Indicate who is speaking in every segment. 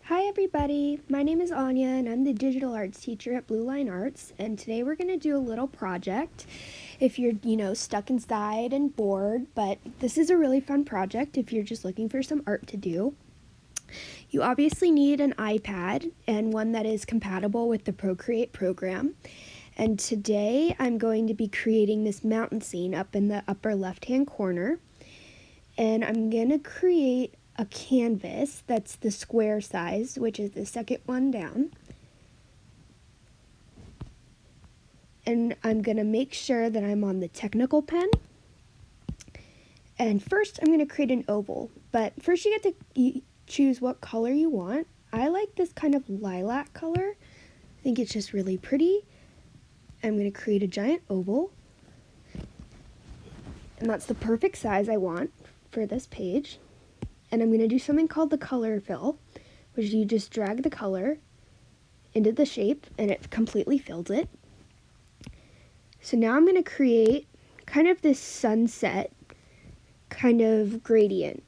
Speaker 1: Hi everybody, my name is Anya and I'm the digital arts teacher at Blue Line Arts, and today we're going to do a little project if you're, stuck inside and bored, but this is a really fun project if you're just looking for some art to do. You obviously need an iPad and one that is compatible with the ProCreate program. And today I'm going to be creating this mountain scene up in the upper left-hand corner. And I'm going to create a canvas that's the square size, which is the second one down. And I'm going to make sure that I'm on the technical pen. And first I'm going to create an oval, but first you get to choose what color you want. I like this kind of lilac color. I think it's just really pretty. I'm going to create a giant oval. And that's the perfect size I want for this page. And I'm going to do something called the color fill, which you just drag the color into the shape and it completely fills it. So now I'm going to create kind of this sunset kind of gradient.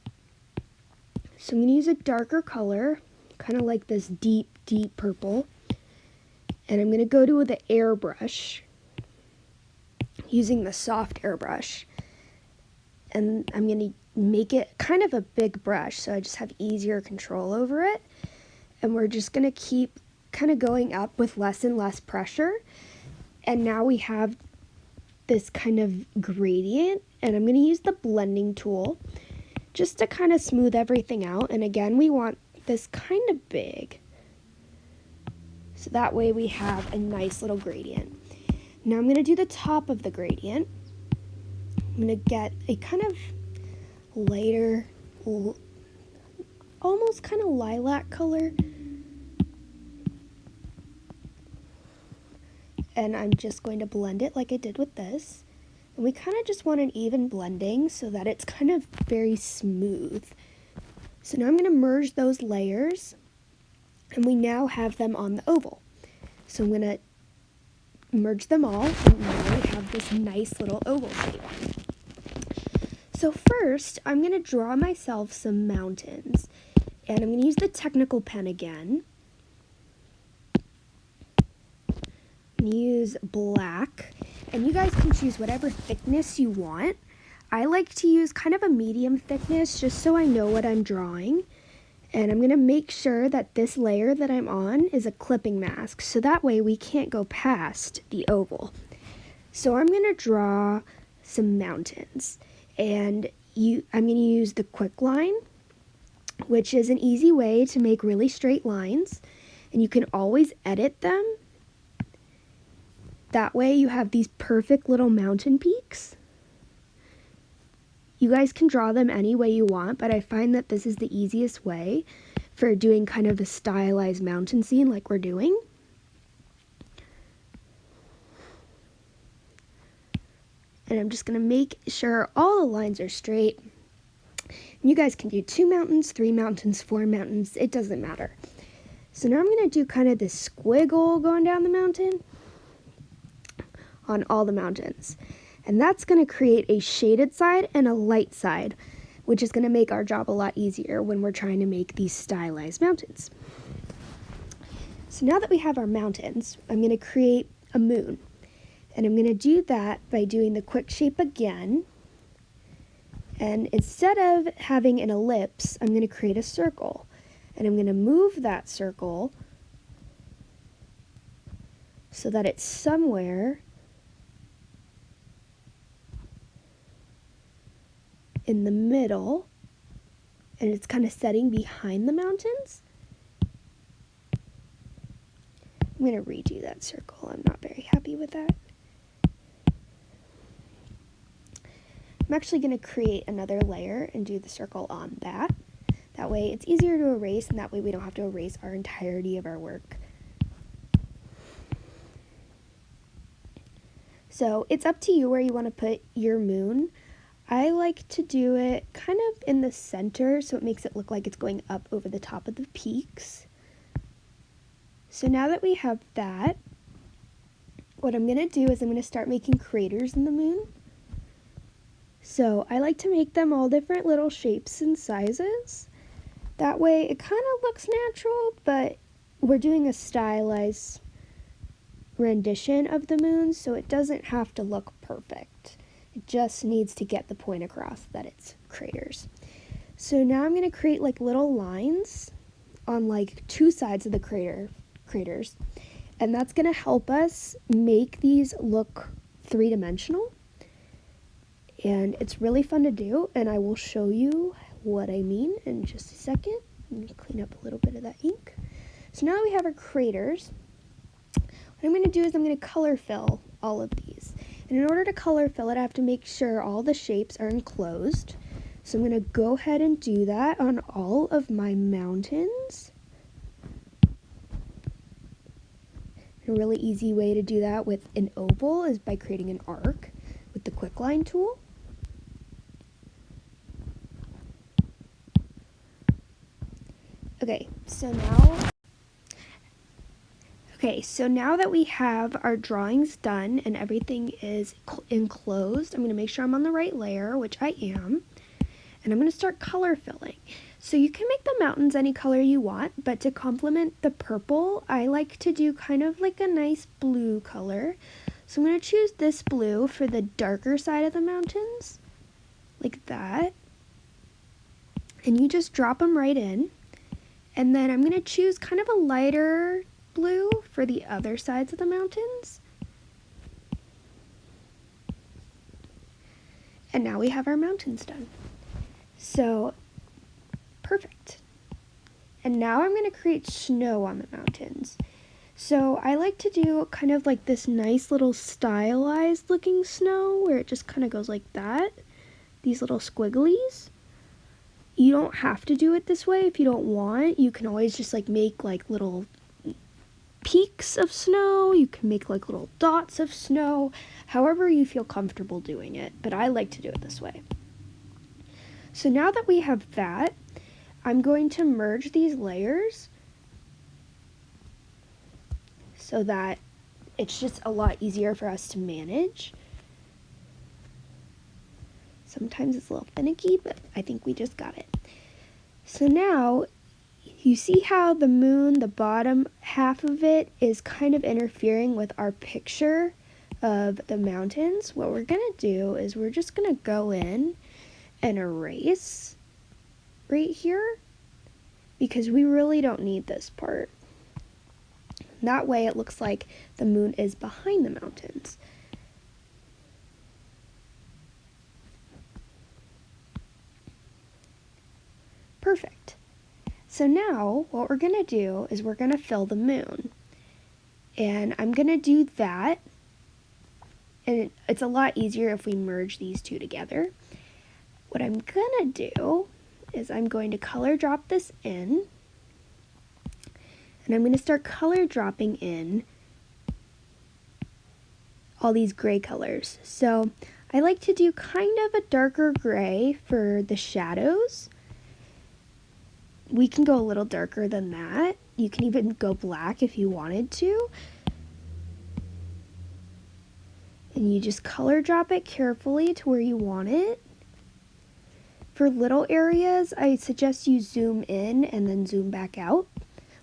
Speaker 1: So I'm going to use a darker color, kind of like this deep purple. And I'm going to go to the airbrush, using the soft airbrush. And I'm going to make it kind of a big brush so I just have easier control over it. And we're just going to keep kind of going up with less and less pressure. And now we have this kind of gradient, and I'm going to use the blending tool just to kind of smooth everything out. And again, we want this kind of big, so that way we have a nice little gradient. Now I'm going to do the top of the gradient. I'm going to get a kind of lighter, almost kind of lilac color. And I'm just going to blend it like I did with this. And we kind of just want an even blending so that it's kind of very smooth. So now I'm going to merge those layers, and we now have them on the oval. So I'm going to merge them all, and now we have this nice little oval shape. So first, I'm going to draw myself some mountains, and I'm going to use the technical pen again. Use black, and you guys can choose whatever thickness you want. I like to use kind of a medium thickness just so I know what I'm drawing. And I'm going to make sure that this layer that I'm on is a clipping mask, so that way we can't go past the oval. So I'm going to draw some mountains, and I'm going to use the quick line, which is an easy way to make really straight lines, and you can always edit them. That way you have these perfect little mountain peaks. You guys can draw them any way you want, but I find that this is the easiest way for doing kind of a stylized mountain scene like we're doing. And I'm just going to make sure all the lines are straight. And you guys can do 2 mountains, 3 mountains, 4 mountains, it doesn't matter. So now I'm going to do kind of this squiggle going down the mountain on all the mountains. And that's going to create a shaded side and a light side, which is going to make our job a lot easier when we're trying to make these stylized mountains. So now that we have our mountains, I'm going to create a moon. And I'm going to do that by doing the quick shape again. And instead of having an ellipse, I'm going to create a circle. And I'm going to move that circle so that it's somewhere in the middle, and it's kind of setting behind the mountains. I'm going to redo that circle. I'm not very happy with that. I'm actually going to create another layer and do the circle on that. That way it's easier to erase, and that way we don't have to erase our entirety of our work. So it's up to you where you want to put your moon. I like to do it kind of in the center so it makes it look like it's going up over the top of the peaks. So now that we have that, what I'm going to do is I'm going to start making craters in the moon. So I like to make them all different little shapes and sizes. That way it kind of looks natural, but we're doing a stylized rendition of the moon, so it doesn't have to look perfect. It just needs to get the point across that it's craters. So now I'm going to create like little lines on like two sides of the craters, and that's going to help us make these look three-dimensional. And it's really fun to do, and I will show you what I mean in just a second. I'm going to clean up a little bit of that ink. So now that we have our craters, what I'm going to do is I'm going to color fill all of these. And in order to color fill it, I have to make sure all the shapes are enclosed. So I'm going to go ahead and do that on all of my mountains. A really easy way to do that with an oval is by creating an arc with the quick line tool. Okay, so now that we have our drawings done and everything is enclosed, I'm going to make sure I'm on the right layer, which I am, and I'm going to start color filling. So you can make the mountains any color you want, but to complement the purple, I like to do kind of like a nice blue color. So I'm going to choose this blue for the darker side of the mountains, like that. And you just drop them right in. And then I'm going to choose kind of a lighter blue for the other sides of the mountains. And now we have our mountains done. So, perfect. And now I'm going to create snow on the mountains. So I like to do kind of like this nice little stylized looking snow where it just kind of goes like that. These little squigglies. You don't have to do it this way if you don't want. You can always just like make like little peaks of snow. You can make like little dots of snow, however you feel comfortable doing it. But I like to do it this way. So now that we have that, I'm going to merge these layers so that it's just a lot easier for us to manage. Sometimes it's a little finicky, but I think we just got it. So now, you see how the moon, the bottom half of it, is kind of interfering with our picture of the mountains? What we're going to do is we're just going to go in and erase right here, because we really don't need this part. That way it looks like the moon is behind the mountains. Perfect. So now what we're going to do is we're going to fill the moon. And I'm going to do that. And it's a lot easier if we merge these two together. What I'm going to do is I'm going to color drop this in. And I'm going to start color dropping in all these gray colors. So I like to do kind of a darker gray for the shadows. We can go a little darker than that. You can even go black if you wanted to. And you just color drop it carefully to where you want it. For little areas, I suggest you zoom in and then zoom back out,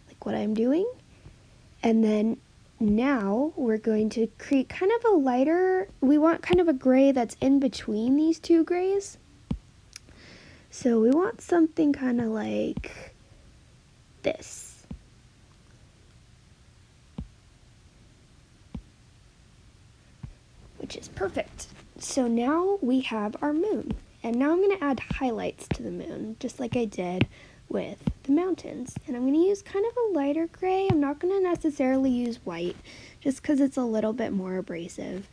Speaker 1: like what I'm doing. And then now we're going to create kind of a lighter, we want kind of a gray that's in between these two grays. So we want something kind of like this. Which is perfect. So now we have our moon. And now I'm going to add highlights to the moon, just like I did with the mountains. And I'm going to use kind of a lighter gray. I'm not going to necessarily use white, just because it's a little bit more abrasive.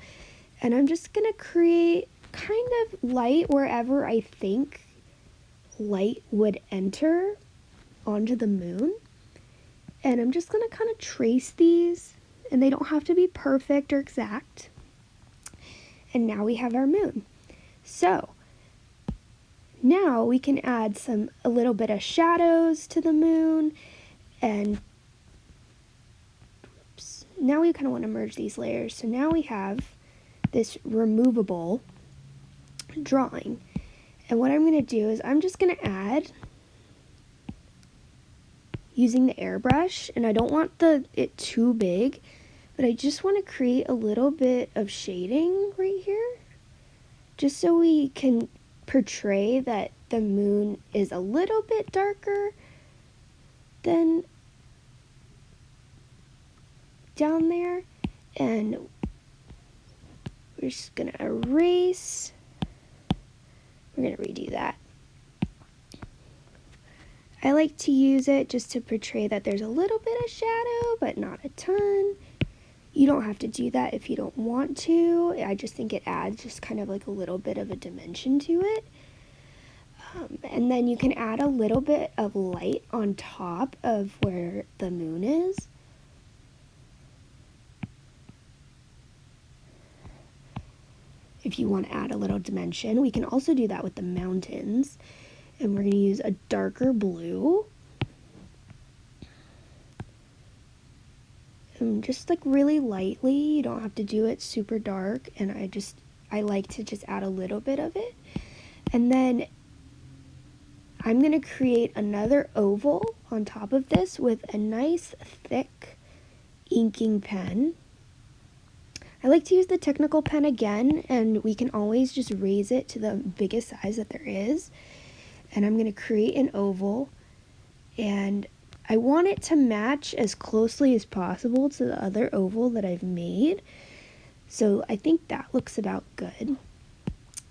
Speaker 1: And I'm just going to create kind of light wherever I think light would enter onto the moon. And I'm just going to kind of trace these, and they don't have to be perfect or exact. And now we have our moon. So now we can add a little bit of shadows to the moon, and now we kind of want to merge these layers. So now we have this removable drawing. And what I'm going to do is I'm just going to add using the airbrush, and I don't want it too big, but I just want to create a little bit of shading right here, just so we can portray that the moon is a little bit darker than down there. And we're just gonna erase. We're gonna redo that. I like to use it just to portray that there's a little bit of shadow, but not a ton. You don't have to do that if you don't want to. I just think it adds just kind of like a little bit of a dimension to it. And then you can add a little bit of light on top of where the moon is. If you want to add a little dimension, we can also do that with the mountains. And we're going to use a darker blue. And just like really lightly, you don't have to do it super dark. And I like to just add a little bit of it. And then I'm going to create another oval on top of this with a nice thick inking pen. I like to use the technical pen again, and we can always just raise it to the biggest size that there is. And I'm going to create an oval, and I want it to match as closely as possible to the other oval that I've made. So I think that looks about good.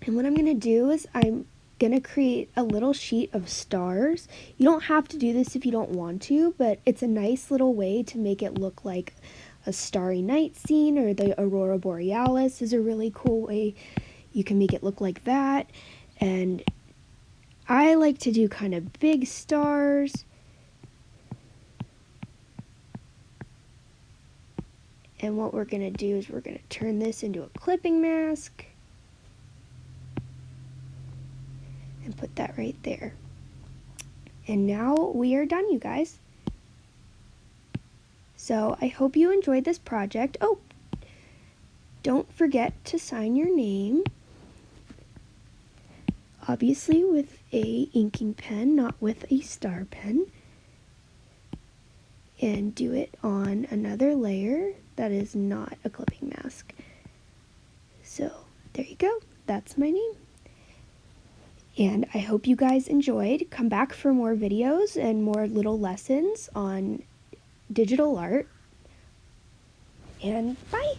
Speaker 1: And what I'm going to do is I'm going to create a little sheet of stars. You don't have to do this if you don't want to, but it's a nice little way to make it look like a starry night scene, or the aurora borealis is a really cool way you can make it look like that. And I like to do kind of big stars. And what we're going to do is we're going to turn this into a clipping mask and put that right there. And now we are done, you guys. So I hope you enjoyed this project. Oh, don't forget to sign your name. Obviously with a inking pen, not with a star pen. And do it on another layer that is not a clipping mask. So there you go. That's my name. And I hope you guys enjoyed. Come back for more videos and more little lessons on digital art. And bye!